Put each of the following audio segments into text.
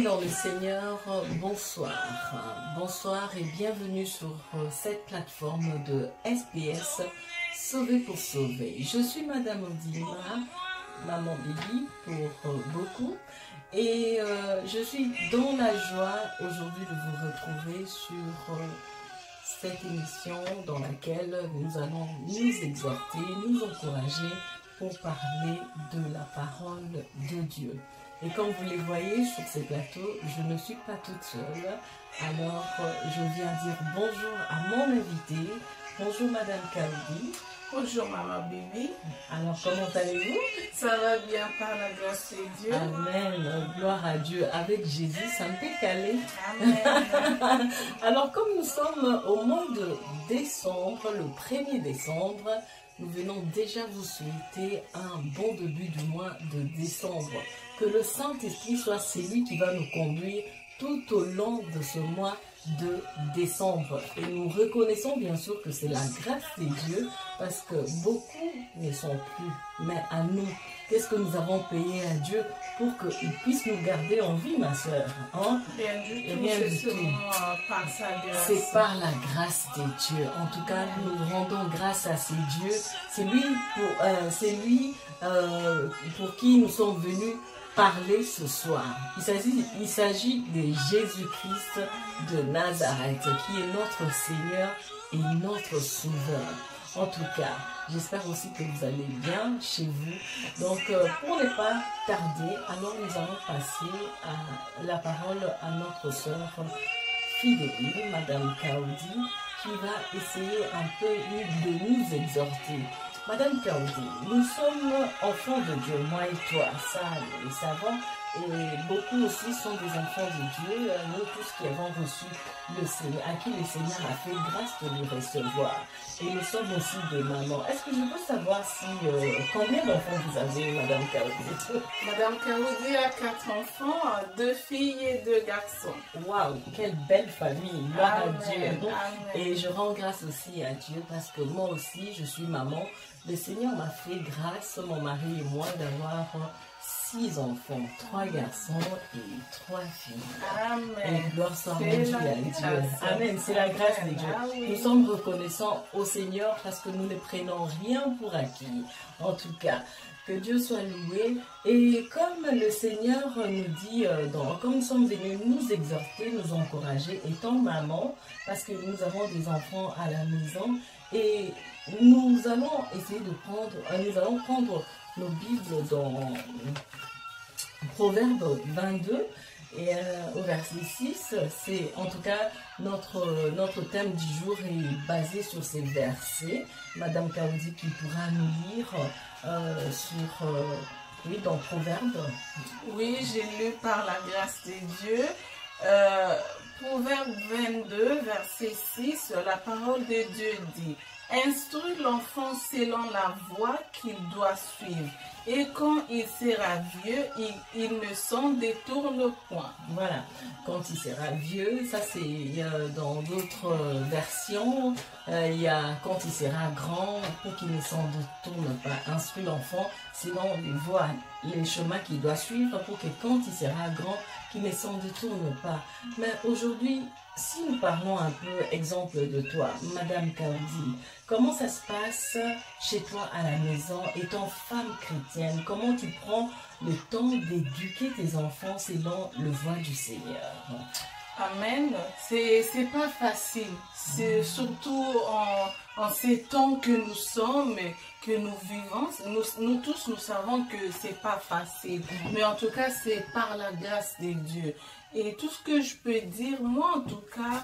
dans le Seigneur, bonsoir. Bonsoir et bienvenue sur cette plateforme de SBS Sauver pour Sauver. Je suis Madame Odima, Maman Bibi pour beaucoup. Et je suis dans la joie aujourd'hui de vous retrouver sur cette émission dans laquelle nous allons nous exhorter, nous encourager pour parler de la parole de Dieu. Et comme vous les voyez sur ces plateaux, je ne suis pas toute seule. Alors, je viens dire bonjour à mon invité. Bonjour Madame Kaoudi. Bonjour Maman Bibi. Alors, comment allez-vous? Ça va bien par la grâce de Dieu. Amen. Gloire à Dieu. Avec Jésus, ça me fait caler. Amen. Alors, comme nous sommes au mois de décembre, le 1er décembre, nous venons déjà vous souhaiter un bon début du mois de décembre. Que le Saint-Esprit soit celui qui va nous conduire tout au long de ce mois de décembre. Et nous reconnaissons bien sûr que c'est la grâce de Dieu parce que beaucoup ne sont plus. Mais à nous, qu'est-ce que nous avons payé à Dieu pour qu'il puisse nous garder en vie, ma soeur, hein? Rien du tout, Rien c'est du tout. seulement par sa grâce. C'est par la grâce de Dieu. En tout cas, nous rendons grâce à ces dieux. C'est lui pour qui nous sommes venus parler ce soir. Il s'agit de Jésus-Christ de Nazareth, qui est notre Seigneur et notre Sauveur. En tout cas, j'espère aussi que vous allez bien chez vous. Donc, pour ne pas tarder, alors nous allons passer à la parole à notre sœur fidèle, Madame Kaoudi, qui va essayer un peu de nous exhorter. Madame Kaoudi, nous sommes enfants de Dieu, moi et toi, ça nous le savons, et beaucoup aussi sont des enfants de Dieu, nous tous qui avons reçu le Seigneur, à qui le Seigneur a fait grâce de nous recevoir. Et nous sommes aussi des mamans. Est-ce que je peux savoir si combien d'enfants vous avez, Madame Kaoudi? Madame Kaoudi a 4 enfants, 2 filles et 2 garçons. Waouh, quelle belle famille, gloire à Dieu. Amen. Et je rends grâce aussi à Dieu parce que moi aussi, je suis maman. Le Seigneur m'a fait grâce, mon mari et moi, d'avoir 6 enfants, 3 garçons et 3 filles. Amen. Et gloire soit C'est rendue la à Dieu. grâce. Amen, c'est la grâce de Amen. Dieu. Ah oui. Nous sommes reconnaissants au Seigneur parce que nous ne prenons rien pour acquis. En tout cas, que Dieu soit loué. Et comme le Seigneur nous dit, comme nous sommes venus nous exhorter, nous encourager, étant maman, parce que nous avons des enfants à la maison, et nous allons essayer de prendre nos Bibles dans Proverbe 22 et au verset 6. C'est en tout cas notre thème du jour est basé sur ces versets. Madame Kaoudi qui pourra nous lire dans Proverbe. Oui, j'ai lu par la grâce de Dieu. Proverbe 22, verset 6, la parole de Dieu dit: instruis l'enfant selon la voie qu'il doit suivre, et quand il sera vieux, il ne s'en détourne point. Voilà, quand il sera vieux, ça c'est dans d'autres versions, il y a quand il sera grand, pour qu'il ne s'en détourne pas. Instruis l'enfant selon les voies, les chemins qu'il doit suivre, pour que quand il sera grand, qu'il ne s'en détourne pas. Mais aujourd'hui, si nous parlons un peu exemple de toi, Madame Kaoudi, comment ça se passe chez toi à la maison, étant femme chrétienne? Comment tu prends le temps d'éduquer tes enfants selon le voie du Seigneur? Amen. C'est pas facile. C'est surtout en ces temps que nous sommes, que nous vivons. Nous tous, nous savons que c'est pas facile. Mais en tout cas, c'est par la grâce de Dieu. Et tout ce que je peux dire, moi en tout cas,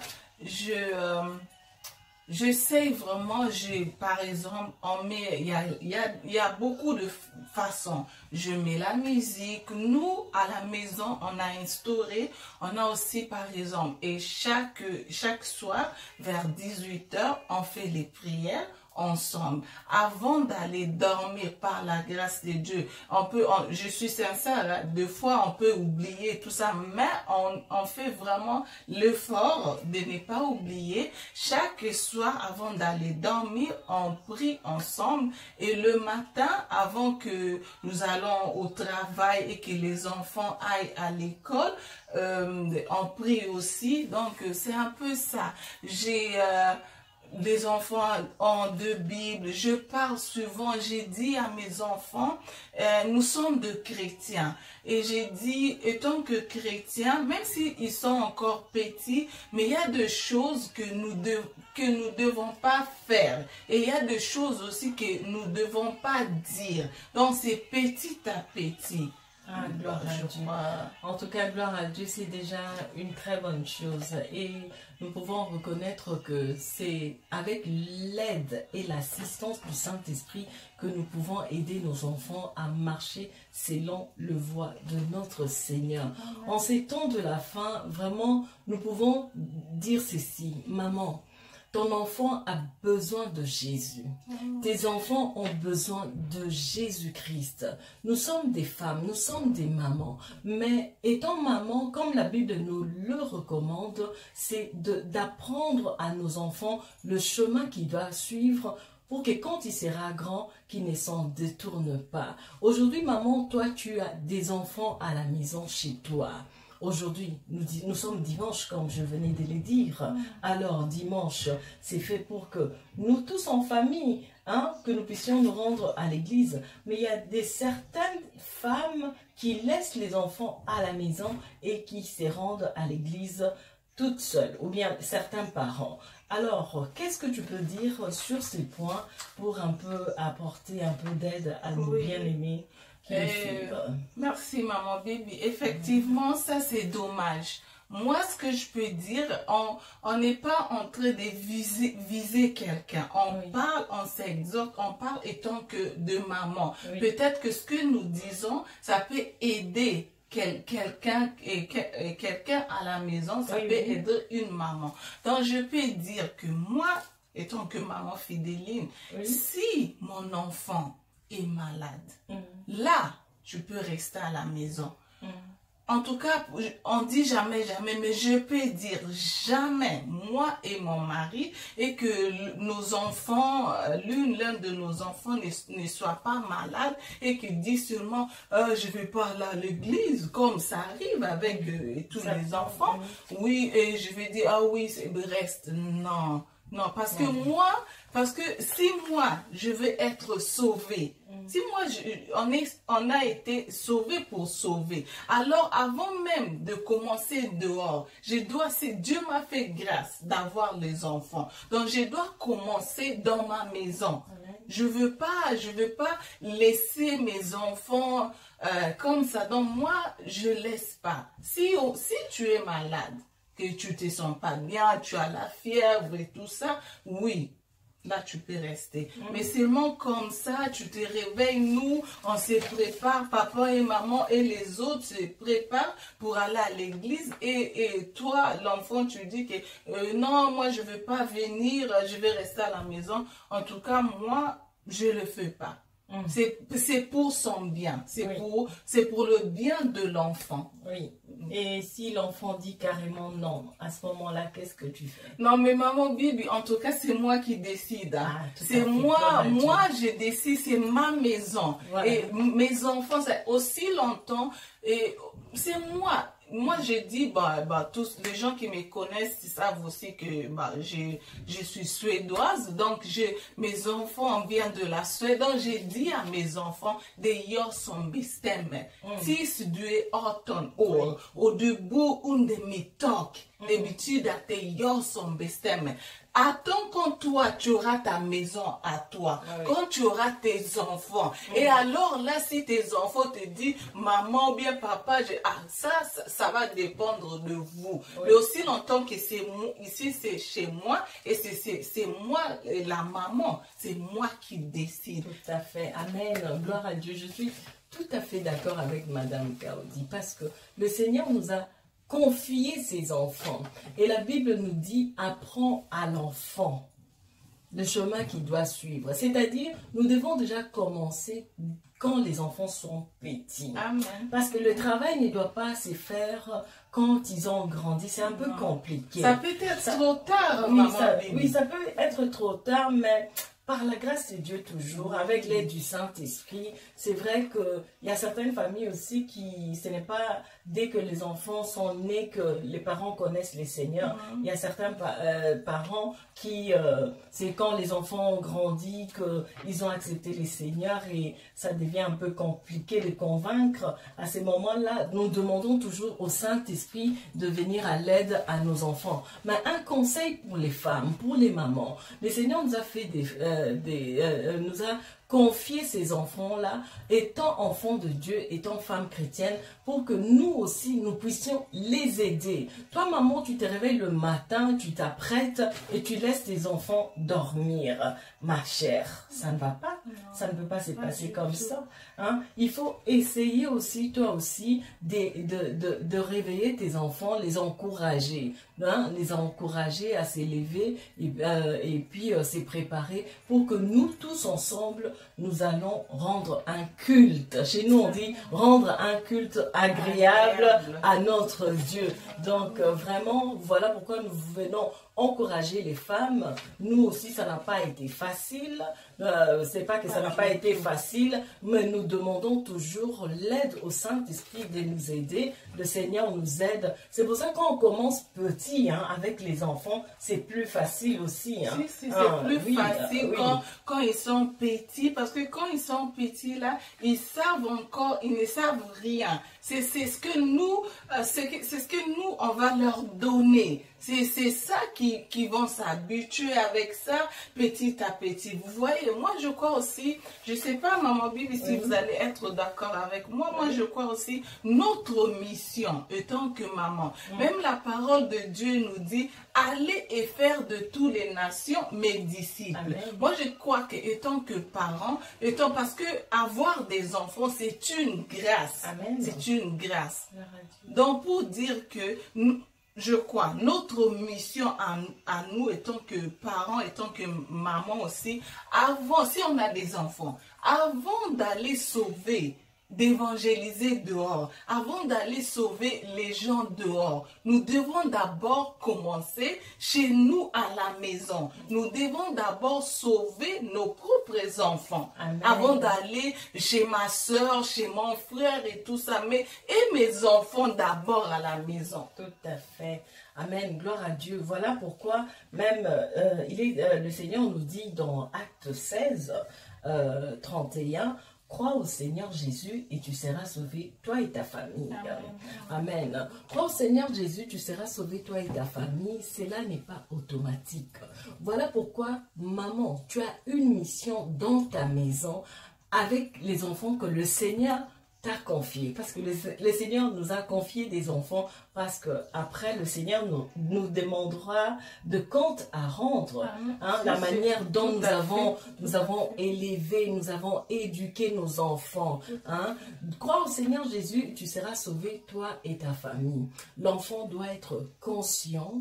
j'essaie vraiment, par exemple, il y a beaucoup de façons. Je mets la musique. Nous, à la maison, on a instauré, on a aussi, par exemple, et chaque soir, vers 18 h, on fait les prières. ensemble. Avant d'aller dormir par la grâce de Dieu, je suis sincère, hein, des fois on peut oublier tout ça, mais on fait vraiment l'effort de ne pas oublier. Chaque soir avant d'aller dormir, on prie ensemble et le matin avant que nous allons au travail et que les enfants aillent à l'école, on prie aussi. Donc c'est un peu ça. J'ai des enfants ont 2 Bibles. Je parle souvent, j'ai dit à mes enfants, nous sommes de chrétiens. Et j'ai dit, étant que chrétiens, même s'ils sont encore petits, mais il y a des choses que nous devons pas faire. Et il y a des choses aussi que nous devons pas dire. Donc c'est petit à petit. Ah, gloire à Dieu. En tout cas, gloire à Dieu, c'est déjà une très bonne chose. Et nous pouvons reconnaître que c'est avec l'aide et l'assistance du Saint-Esprit que nous pouvons aider nos enfants à marcher selon le voie de notre Seigneur. En ces temps de la fin, vraiment, nous pouvons dire ceci. Maman, ton enfant a besoin de Jésus. Tes enfants ont besoin de Jésus-Christ. Nous sommes des femmes, nous sommes des mamans. Mais étant maman, comme la Bible nous le recommande, c'est d'apprendre à nos enfants le chemin qu'ils doivent suivre pour que quand il sera grand, qu'il ne s'en détourne pas. Aujourd'hui, maman, toi, tu as des enfants à la maison chez toi. Aujourd'hui, nous sommes dimanche, comme je venais de le dire. Alors, dimanche, c'est fait pour que nous tous en famille, que nous puissions nous rendre à l'église. Mais il y a certaines femmes qui laissent les enfants à la maison et qui se rendent à l'église toutes seules, ou bien certains parents. Alors, qu'est-ce que tu peux dire sur ces points pour un peu apporter un peu d'aide à nos bien-aimés? Merci maman Bibi. Effectivement, ça c'est dommage. Moi, ce que je peux dire, on n'est pas en train de viser quelqu'un. On parle, on s'exhorte, on parle étant que de maman. Peut-être que ce que nous disons, ça peut aider quelqu'un à la maison, ça peut aider une maman. Donc, je peux dire que moi, étant que maman Fidéline, si mon enfant est malade, là, je peux rester à la maison. En tout cas, on dit jamais, jamais, mais je peux dire jamais, moi et mon mari, et que nos enfants, l'un de nos enfants ne soit pas malade et qu'il dit seulement, je vais pas aller à l'église, comme ça arrive avec tous les enfants. Oui, et je vais dire, ah oui, reste. Non, non, parce que si moi, je veux être sauvé, si moi, on a été sauvé pour sauver, alors avant même de commencer dehors, Dieu m'a fait grâce d'avoir les enfants. Donc, je dois commencer dans ma maison. Je veux pas laisser mes enfants comme ça. Donc, moi, je laisse pas. Si tu es malade, que tu te sens pas bien, tu as la fièvre et tout ça, oui, là tu peux rester. Mais seulement comme ça, tu te réveilles, nous, on se prépare, papa et maman et les autres se préparent pour aller à l'église et toi, l'enfant, tu dis que non, moi je veux pas venir, je vais rester à la maison. En tout cas, moi, je le fais pas. C'est pour son bien, c'est pour le bien de l'enfant. Oui. Et si l'enfant dit carrément non, à ce moment-là, qu'est-ce que tu fais? Non, mais maman Bibi, en tout cas, c'est moi qui décide. C'est moi je décide, c'est ma maison. Voilà. Et mes enfants, c'est aussi longtemps, et c'est moi. Moi, j'ai dit, tous les gens qui me connaissent savent aussi que je suis suédoise. Donc, mes enfants viennent de la Suède. Donc, j'ai dit à mes enfants, de gör som bestämmer. Tills du är 18 år och du bor under mitt tak. Det betyder att det är jag som bestämmer. Attends quand toi, tu auras ta maison à toi, quand tu auras tes enfants. Et alors là, si tes enfants te disent, maman ou bien papa, ça va dépendre de vous. Mais aussi longtemps que ici, c'est chez moi, et c'est moi, la maman, c'est moi qui décide. Tout à fait. Amen. Gloire à Dieu. Je suis tout à fait d'accord avec Madame Kaudi, parce que le Seigneur nous a confier ses enfants. Et la Bible nous dit, apprends à l'enfant le chemin qu'il doit suivre. C'est-à-dire, nous devons déjà commencer quand les enfants sont petits. Amen. Parce que le travail ne doit pas se faire quand ils ont grandi. C'est un peu compliqué. Ça peut être trop tard, Oui, maman. oui, ça peut être trop tard, mais par la grâce de Dieu toujours, avec l'aide du Saint-Esprit, c'est vrai qu'il y a certaines familles aussi qui, ce n'est pas dès que les enfants sont nés que les parents connaissent les Seigneurs. Il y a certains parents qui, c'est quand les enfants ont grandi qu'ils ont accepté les Seigneurs et ça devient un peu compliqué de les convaincre. À ces moments-là, nous demandons toujours au Saint-Esprit de venir à l'aide à nos enfants. Mais un conseil pour les femmes, pour les mamans, le Seigneur nous a fait nous a confié ces enfants-là, étant enfants de Dieu, étant femmes chrétiennes, pour que nous aussi, nous puissions les aider. Toi, maman, tu te réveilles le matin, tu t'apprêtes et tu laisses tes enfants dormir. Ma chère, ça ne va pas. Non, ça ne peut pas se passer comme ça. Hein? Il faut essayer aussi, toi aussi, de réveiller tes enfants, les encourager. Hein? Les encourager à s'élever et puis se préparer pour que nous tous ensemble, nous allons rendre un culte. Chez nous, on dit rendre un culte agréable à notre Dieu. Donc, vraiment, voilà pourquoi nous venons encourager les femmes. Nous aussi, ça n'a pas été facile. C'est pas que ça n'a pas été facile, mais nous demandons toujours l'aide au Saint-Esprit de nous aider. Le Seigneur nous aide. C'est pour ça que quand on commence petit, hein, avec les enfants, c'est plus facile aussi. Hein. C'est plus facile quand ils sont petits, parce que quand ils sont petits, là, ils savent encore, ils ne savent rien. C'est ce que nous, on va leur donner. C'est ça qui vont s'habituer avec ça petit à petit. Vous voyez, moi je crois aussi, je sais pas maman Bibi si vous allez être d'accord avec moi, moi je crois aussi notre mission étant que maman. Même la parole de Dieu nous dit, allez et faire de toutes les nations mes disciples. Amen. Moi je crois que étant que parents, parce que avoir des enfants c'est une grâce. C'est une grâce. Donc pour dire que je crois, notre mission à nous, étant que parents, étant que maman aussi, si on a des enfants, avant d'aller sauver, d'évangéliser dehors, avant d'aller sauver les gens dehors, nous devons d'abord commencer chez nous à la maison. Nous devons d'abord sauver nos propres enfants. Amen. Avant d'aller chez ma soeur, chez mon frère et tout ça. Et mes enfants d'abord à la maison. Tout à fait. Amen. Gloire à Dieu. Voilà pourquoi même le Seigneur nous dit dans Acte 16, 31, crois au Seigneur Jésus et tu seras sauvé, toi et ta famille. Amen. Amen. Crois au Seigneur Jésus, tu seras sauvé, toi et ta famille. Cela n'est pas automatique. Voilà pourquoi, maman, tu as une mission dans ta maison avec les enfants que le Seigneur t'a confié, parce que le Seigneur nous a confié des enfants, parce que après le Seigneur nous demandera de compte à rendre, hein, la manière dont nous avons élevé, nous avons éduqué nos enfants. Hein. Crois au Seigneur Jésus, tu seras sauvé, toi et ta famille. L'enfant doit être conscient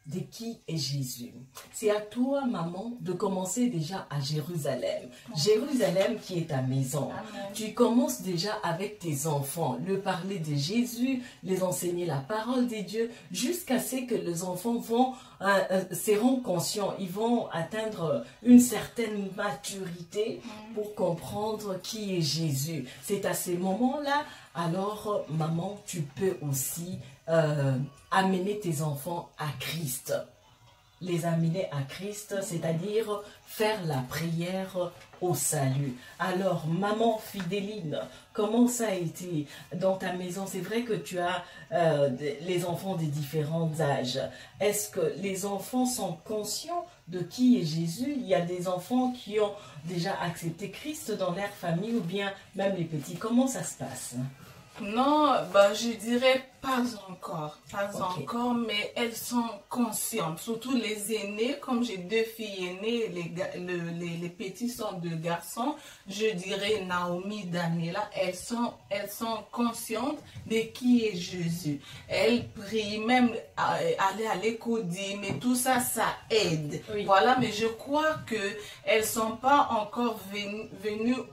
de qui est Jésus. C'est à toi, maman, de commencer déjà à Jérusalem. Jérusalem qui est ta maison. Amen. Tu commences déjà avec tes enfants, leur parler de Jésus, les enseigner la parole de Dieu, jusqu'à ce que les enfants seront conscients, ils vont atteindre une certaine maturité pour comprendre qui est Jésus. C'est à ces moments-là, alors, maman, tu peux aussi amener tes enfants à Christ. Les amener à Christ, c'est-à-dire faire la prière au salut. Alors, maman Fidéline, comment ça a été dans ta maison? C'est vrai que tu as les enfants de différents âges. Est-ce que les enfants sont conscients de qui est Jésus? Il y a des enfants qui ont déjà accepté Christ dans leur famille ou bien même les petits. Comment ça se passe? Non, je dirais Pas encore, mais elles sont conscientes, surtout les aînés, comme j'ai 2 filles aînées, les petits sont 2 garçons, je dirais Naomi, Daniela, elles sont conscientes de qui est Jésus. Elles prient, même aller à l'école, mais tout ça, ça aide. Oui. Voilà, mais je crois que elles sont pas encore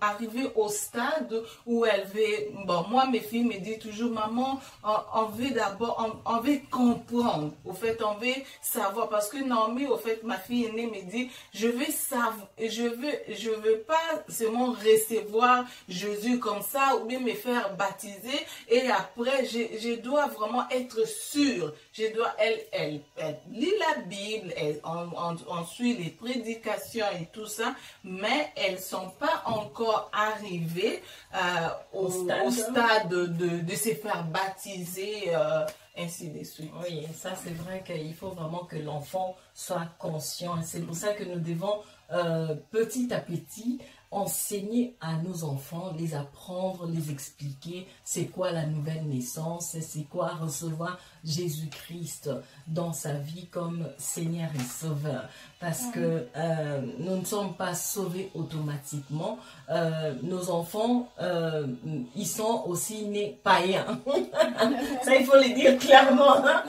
arrivées au stade où elles veulent, bon, moi, mes filles me disent toujours, maman, on veut d'abord, on veut comprendre, au fait, on veut savoir, parce que Naomi, au fait, ma fille aînée me dit, je veux savoir, je veux pas seulement recevoir Jésus comme ça, ou bien me faire baptiser, et après, je dois vraiment être sûre, elle lit la Bible, on suit les prédications et tout ça, mais elles sont pas encore arrivées au stade de se faire baptiser, ainsi de suite. Oui, ça c'est vrai qu'il faut vraiment que l'enfant soit conscient. C'est pour ça que nous devons petit à petit enseigner à nos enfants, les apprendre, les expliquer c'est quoi la nouvelle naissance, c'est quoi recevoir Jésus-Christ dans sa vie comme Seigneur et Sauveur. Parce que nous ne sommes pas sauvés automatiquement. Nos enfants, ils sont aussi nés païens. Ça, il faut le dire clairement. Hein?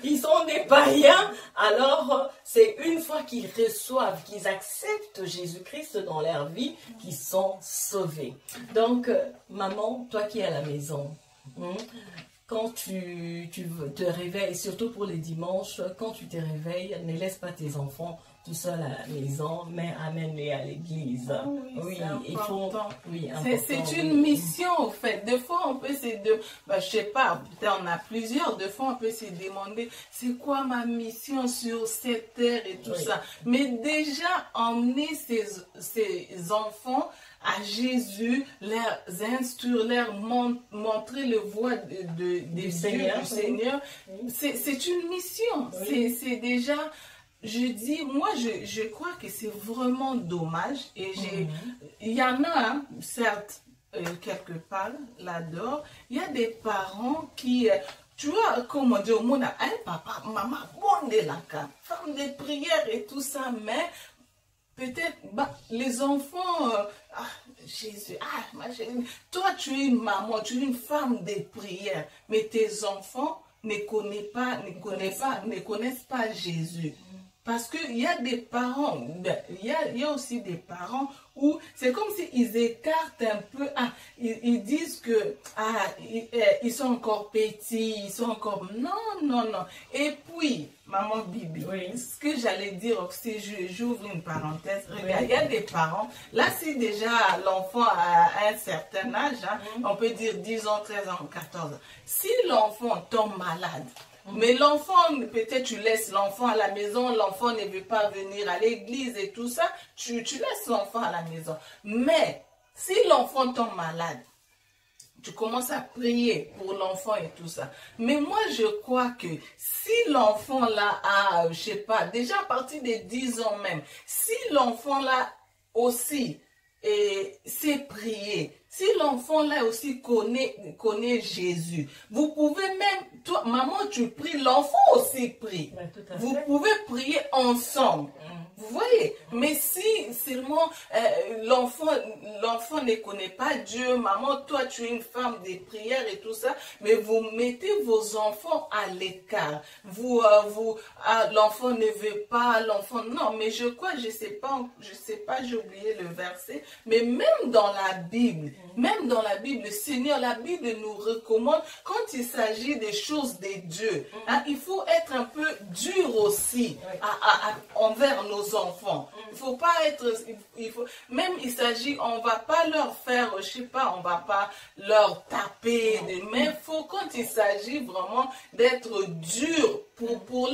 Ils sont nés païens. Alors, c'est une fois qu'ils reçoivent, qu'ils acceptent Jésus-Christ dans leur vie, qu'ils sont sauvés. Donc, maman, toi qui es à la maison, quand tu te réveilles, surtout pour les dimanches, quand tu te réveilles, ne laisse pas tes enfants tout seuls à la maison, mais amène-les à l'église. Oui, il faut. Oui, c'est une mission, en fait. Des fois, on peut se demander, je sais pas, peut-être on a plusieurs, des fois, on peut se demander, c'est quoi ma mission sur cette terre et tout ça. Mais déjà, emmener ces enfants à Jésus, leur instruire, leur montrer le voie du Seigneur, c'est une mission. Oui. C'est déjà, je dis, moi je crois que c'est vraiment dommage. Et il y en a, certes, quelque part, là-dedans, il y a des parents qui... Tu vois, comme on dit au monde, hey, papa, maman, bon de la carte, femme de prière et tout ça, mais peut-être les enfants, Jésus, ma chérie, toi tu es une maman, tu es une femme de prière, mais tes enfants ne connaissent pas Jésus. Parce qu'il y a des parents, il y a aussi des parents où c'est comme s'ils écartent un peu, ils disent que ils sont encore petits, ils sont encore... Non. Et puis, maman Bibi, ce que j'allais dire aussi, j'ouvre une parenthèse, regarde, il y a des parents, là si déjà l'enfant a un certain âge, on peut dire 10 ans, 13 ans, 14 ans, si l'enfant tombe malade, mais l'enfant, peut-être tu laisses l'enfant à la maison, l'enfant ne veut pas venir à l'église et tout ça, tu laisses l'enfant à la maison. Mais si l'enfant tombe malade, tu commences à prier pour l'enfant et tout ça. Mais moi, je crois que si l'enfant là a, je sais pas, déjà à partir de 10 ans même, si l'enfant là aussi sait prier, si l'enfant là aussi connaît Jésus, vous pouvez même, toi, maman, tu pries, l'enfant aussi prie. Vous pouvez prier ensemble. Vous voyez? Mais si seulement l'enfant ne connaît pas Dieu, maman, toi tu es une femme de prière et tout ça, mais vous mettez vos enfants à l'écart. L'enfant ne veut pas, l'enfant, non, mais je crois, je sais pas, j'ai oublié le verset, mais même dans la Bible, le Seigneur, la Bible nous recommande, quand il s'agit des choses de Dieu, il faut être un peu dur aussi envers nos enfants. Il faut pas être, même il s'agit, on va pas leur faire, je sais pas, on va pas leur taper, mais il faut, quand il s'agit vraiment d'être dur pour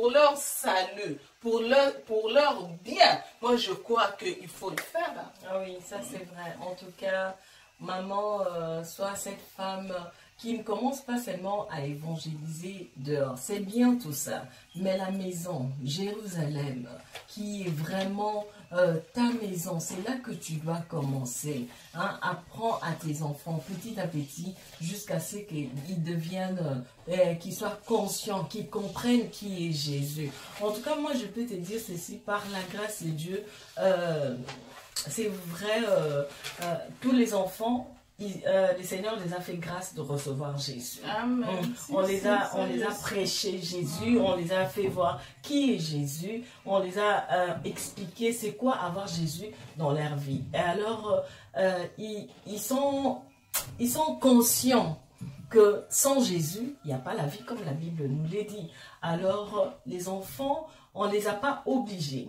leur salut, pour leur bien, moi je crois qu'il faut le faire. Ah oui, ça c'est vrai. En tout cas, maman, soit cette femme qui ne commence pas seulement à évangéliser dehors. C'est bien tout ça, mais la maison, Jérusalem, qui est vraiment ta maison, c'est là que tu dois commencer. Hein? Apprends à tes enfants petit à petit jusqu'à ce qu'ils deviennent, qu'ils soient conscients, qu'ils comprennent qui est Jésus. En tout cas, moi, je peux te dire ceci, par la grâce de Dieu, c'est vrai, tous les enfants, le Seigneur les a fait grâce de recevoir Jésus. Amen. On les a prêché Jésus, on les a fait voir qui est Jésus, on les a expliqué c'est quoi avoir Jésus dans leur vie. Et alors, ils sont conscients que sans Jésus, il n'y a pas la vie comme la Bible nous l'a dit. Alors, les enfants, on ne les a pas obligés,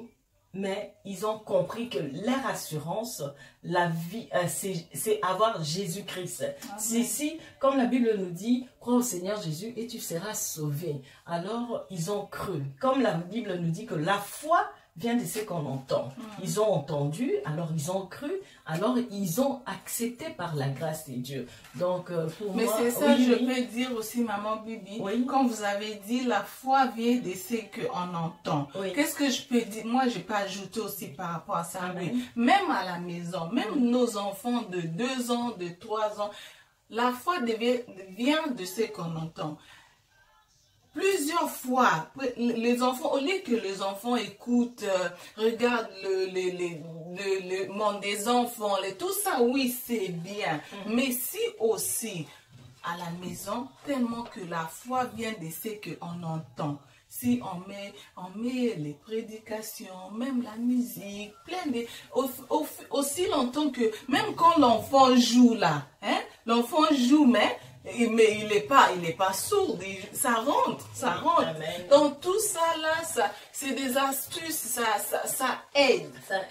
mais ils ont compris que leur assurance, la vie, c'est avoir Jésus-Christ. Si, comme la Bible nous dit, crois au Seigneur Jésus et tu seras sauvé. Alors, ils ont cru. Comme la Bible nous dit que la foi vient de ce qu'on entend. Ils ont entendu, alors ils ont cru, alors ils ont accepté par la grâce de Dieu. Donc, pour mais moi... c'est ça, je peux dire aussi, maman Bibi, comme vous avez dit, la foi vient de ce qu'on entend. Qu'est-ce que je peux dire? Moi, je peux ajouter aussi par rapport à ça. Même à la maison, même nos enfants de 2 ans, de 3 ans, la foi vient de ce qu'on entend. Plusieurs fois, les enfants, au lieu que les enfants écoutent, regardent le monde des enfants, tout ça, oui, c'est bien. Mais si aussi, à la maison, tellement que la foi vient de ce qu'on entend. Si on met les prédications, même la musique, plein de... Aussi longtemps que, même quand l'enfant joue là, hein, l'enfant joue, mais il n'est pas sourd, ça rentre. Amen. Donc tout ça là, c'est des astuces, ça aide. Ça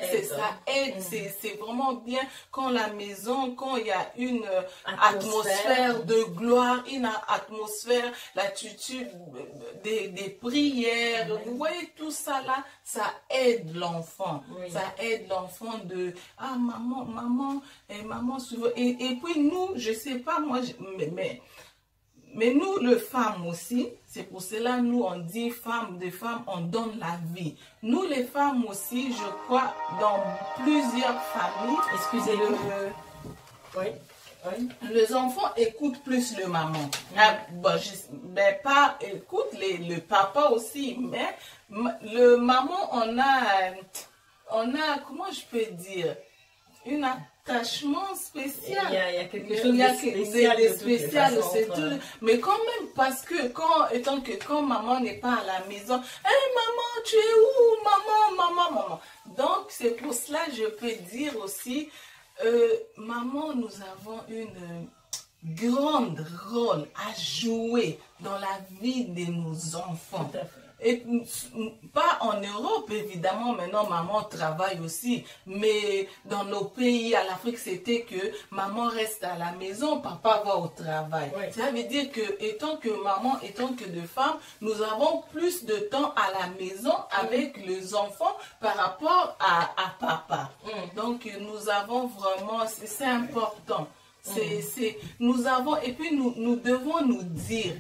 aide. C'est vraiment bien quand la maison, quand il y a une atmosphère de gloire, une atmosphère, l'attitude des prières. Vous voyez tout ça là, ça aide l'enfant. Ça aide l'enfant de maman, et puis nous, je sais pas moi, mais nous, les femmes aussi, c'est pour cela, nous, on dit des femmes, on donne la vie. Nous, les femmes aussi, je crois, dans plusieurs familles, les enfants écoutent plus le maman. Pas écoutent le papa aussi, mais le maman, on a, comment je peux dire, une attachement spécial. Il y a quelque chose de spécial. Mais quand même, parce que quand maman n'est pas à la maison, hey, maman, tu es où? Maman. Donc, c'est pour cela je peux dire aussi, maman, nous avons une grande rôle à jouer dans la vie de nos enfants. Et pas en Europe, évidemment, maintenant maman travaille aussi, mais dans nos pays, à l'Afrique, c'était que maman reste à la maison, papa va au travail. Ça veut dire que, étant que maman, étant que de femmes, nous avons plus de temps à la maison avec les enfants par rapport à papa. Donc, nous avons vraiment, c'est important. Nous avons, et puis nous devons nous dire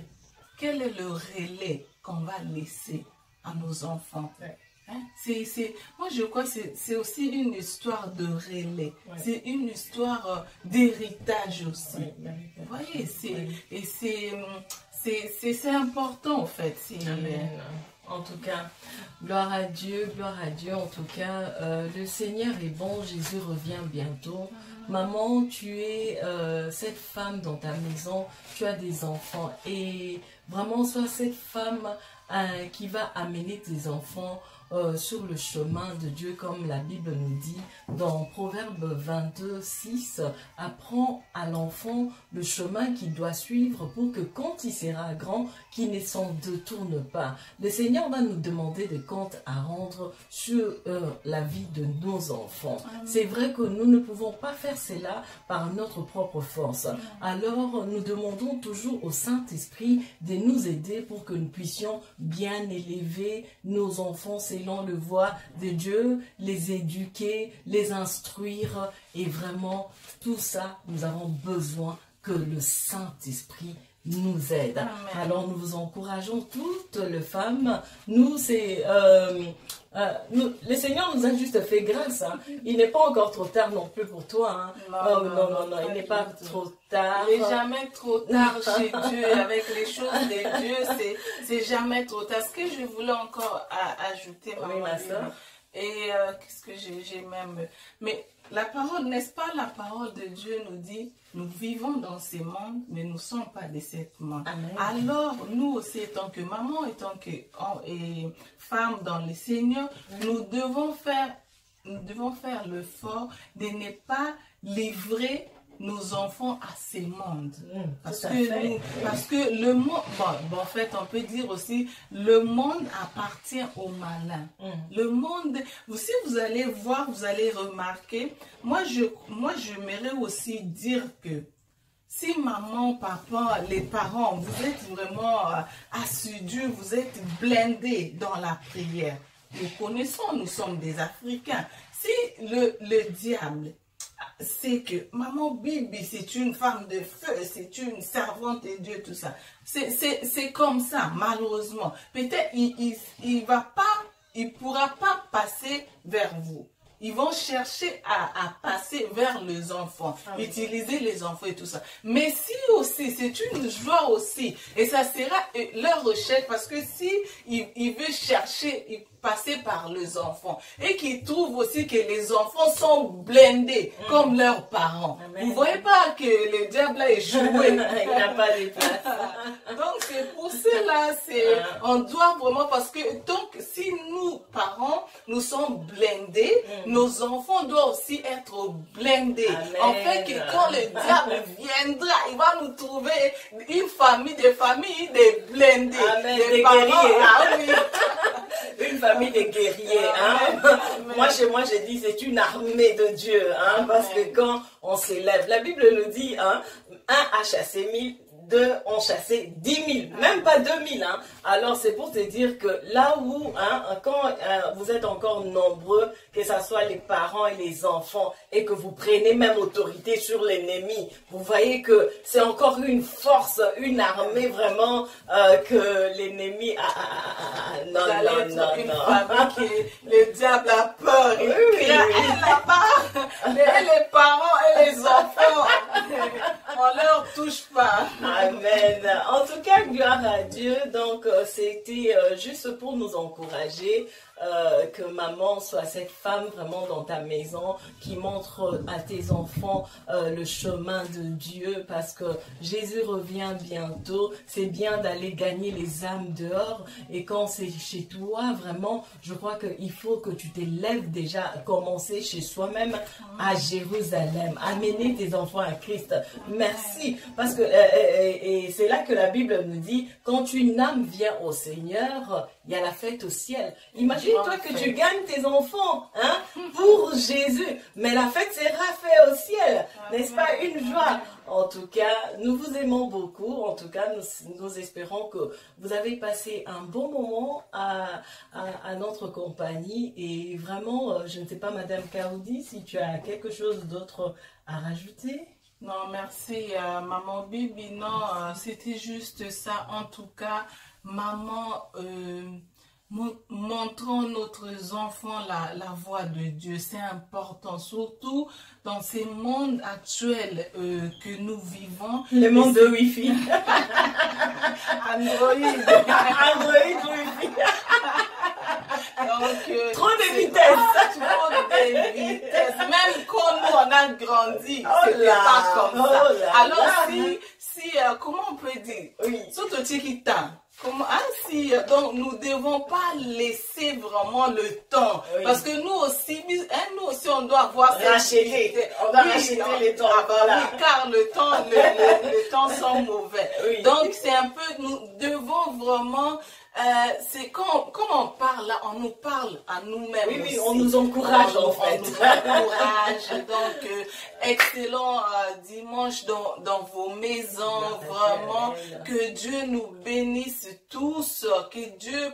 quel est le relais qu'on va laisser à nos enfants. Hein? Moi, je crois que c'est aussi une histoire de relais. C'est une histoire d'héritage aussi. Vous voyez, c'est important en fait. Amen. En tout cas, gloire à Dieu, en tout cas, le Seigneur est bon, Jésus revient bientôt. Maman, tu es cette femme dans ta maison, tu as des enfants et vraiment sois cette femme qui va amener tes enfants sur le chemin de Dieu, comme la Bible nous dit dans Proverbe 22, 6, apprends à l'enfant le chemin qu'il doit suivre pour que quand il sera grand, qu'il ne s'en détourne pas. Le Seigneur va nous demander des comptes à rendre sur la vie de nos enfants. C'est vrai que nous ne pouvons pas faire cela par notre propre force. Alors, nous demandons toujours au Saint-Esprit de nous aider pour que nous puissions bien élever nos enfants selon le voie de Dieu, les éduquer, les instruire et vraiment tout ça, nous avons besoin que le Saint-Esprit nous aide. Amen. Alors nous vous encourageons toutes les femmes. Nous, c'est le Seigneur nous a juste fait grâce. Hein. Il n'est pas encore trop tard non plus pour toi. Hein. Non, il n'est pas trop tard. Il n'est jamais trop tard chez Dieu. Avec les choses de Dieu, c'est jamais trop tard. Ce que je voulais encore ajouter, oui, ma soeur. Et qu'est-ce que j'ai même... Mais la parole, n'est-ce pas, la parole de Dieu nous dit, nous vivons dans ce monde, mais nous ne sommes pas de ce monde. Amen. Alors, nous aussi, étant que maman, étant que femme dans le Seigneur, nous devons faire l'effort de ne pas livrer nos enfants à ces mondes. Parce que le monde, en fait, on peut dire aussi, le monde appartient aux malins. Le monde, si vous allez voir, vous allez remarquer, moi, j'aimerais aussi dire que si maman, papa, les parents, vous êtes vraiment assidus, vous êtes blindés dans la prière. Nous connaissons, nous sommes des Africains. Si le diable c'est que maman Bibi, c'est une femme de feu, c'est une servante de Dieu, tout ça. C'est comme ça, malheureusement. Peut-être il pourra pas passer vers vous. Ils vont chercher à passer vers les enfants, utiliser les enfants et tout ça. Mais si aussi, c'est une joie aussi, et ça sera leur recherche, parce que si il veut chercher, passer par les enfants, et qu'ils trouvent aussi que les enfants sont blindés, comme leurs parents. Amen. Vous voyez pas que le diable a échoué. Il n'a pas de place. Donc c'est pour cela, on doit vraiment, parce que donc si nous, parents, nous sommes blindés, nos enfants doivent aussi être blindés. Amen. En fait, que quand le diable viendra, il va nous trouver des familles de blindés. Amen. Des parents, guerriers. Une famille de guerriers. Hein? Moi, chez moi, j'ai dit, c'est une armée de Dieu. Hein? Parce que quand on s'élève, la Bible nous dit, hein, 1 a chassé 1000. 2 ont chassé 10 000, même pas 2 000. Hein. Alors c'est pour te dire que là où, hein, quand vous êtes encore nombreux, que ce soit les parents et les enfants, et que vous prenez même autorité sur l'ennemi, vous voyez que c'est encore une force, une armée vraiment que l'ennemi a. Non. Le diable a peur. Les parents et les enfants, on leur touche pas. Amen. En tout cas, gloire à Dieu. Donc, c'était juste pour nous encourager que maman soit cette femme vraiment dans ta maison qui montre à tes enfants le chemin de Dieu, parce que Jésus revient bientôt. C'est bien d'aller gagner les âmes dehors, et quand c'est chez toi, vraiment, je crois qu'il faut que tu t'élèves déjà, commencer chez soi-même à Jérusalem, amener tes enfants à Christ. Merci, parce que et c'est là que la Bible nous dit, quand une âme vient au Seigneur, il y a la fête au ciel. Imagine-toi que tu gagnes tes enfants, hein, pour Jésus, mais la fête sera faite au ciel, n'est-ce pas, une joie. En tout cas, nous vous aimons beaucoup. En tout cas, nous espérons que vous avez passé un bon moment à notre compagnie. Et vraiment, je ne sais pas, Madame Kaoudi, si tu as quelque chose d'autre à rajouter. Non, merci, Maman Bibi. Non, c'était juste ça. En tout cas, maman, montrons notre enfant la voie de Dieu. C'est important, surtout dans ces mondes actuels que nous vivons. Le monde de Wi-Fi. Android. Wi-Fi. Donc, trop de vitesse. Trop de vitesse. Même quand nous on a grandi, c'était pas comme ça. Alors si comment on peut dire, surtout TikTok. Donc nous devons pas laisser vraiment le temps, parce que nous aussi on doit avoir racheter le temps, car le temps sont mauvais. Donc c'est un peu, nous devons vraiment c'est quand on parle là, on nous parle à nous-mêmes. Oui, oui, aussi. on nous encourage en fait. On nous encourage. Donc, excellent dimanche dans vos maisons. Vraiment, que Dieu nous bénisse tous. Que Dieu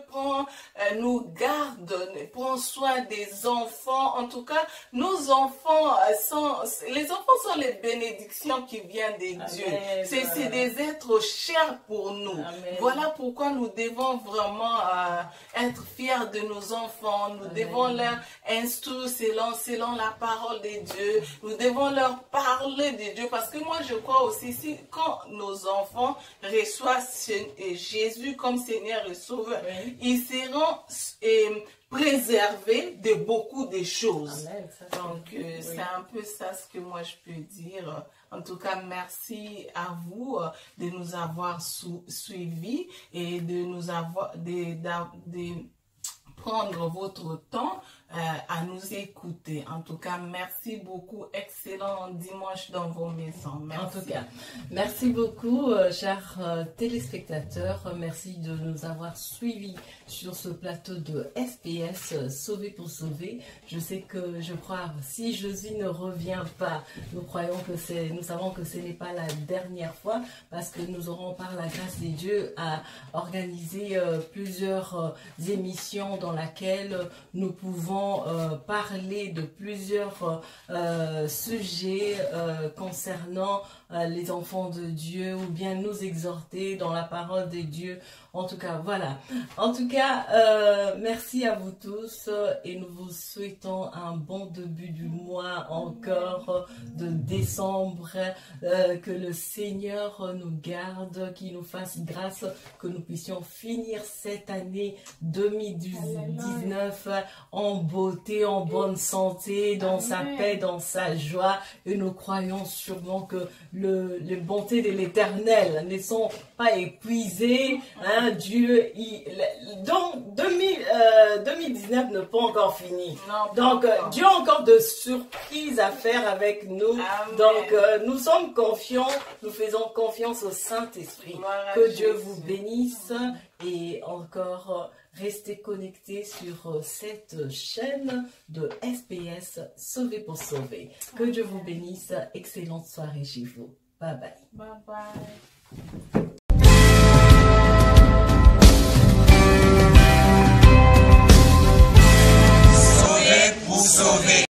nous garde, prend soin des enfants. En tout cas, nos enfants les enfants sont les bénédictions qui viennent de Dieu. C'est des êtres chers pour nous. Amen. Voilà pourquoi nous devons vraiment être fiers de nos enfants. Nous devons leur instruire selon la parole de Dieu. Nous devons leur parler de Dieu. Parce que moi, je crois aussi, quand nos enfants reçoivent Jésus comme Seigneur et Sauveur, ils seront préservés de beaucoup de choses. Amen, donc, c'est un peu ça ce que moi je peux dire. En tout cas, merci à vous de nous avoir suivis et de nous avoir de prendre votre temps à nous écouter. En tout cas, merci beaucoup. Excellent dimanche dans vos maisons. Merci. En tout cas, merci beaucoup, chers téléspectateurs. Merci de nous avoir suivis sur ce plateau de SPS Sauver pour sauver. Je crois, si Josué ne revient pas, nous savons que ce n'est pas la dernière fois, parce que nous aurons par la grâce de Dieu à organiser plusieurs émissions dans lesquelles nous pouvons parler de plusieurs sujets concernant les enfants de Dieu, ou bien nous exhorter dans la parole de Dieu. En tout cas, voilà. En tout cas, merci à vous tous et nous vous souhaitons un bon début du mois encore de décembre. Que le Seigneur nous garde, qu'il nous fasse grâce, que nous puissions finir cette année 2019 en beauté, en bonne santé, dans sa paix, dans sa joie. Et nous croyons sûrement que les bontés de l'Éternel ne sont pas épuisées. Hein, Dieu, donc 2019 n'est pas encore fini. Donc Dieu a encore de surprises à faire avec nous. Amen. Donc nous sommes confiants, nous faisons confiance au Saint-Esprit. Voilà, que Dieu vous bénisse et encore restez connectés sur cette chaîne de SPS Sauver pour sauver. Que Dieu vous bénisse. Excellente soirée chez vous. Bye bye. Bye bye.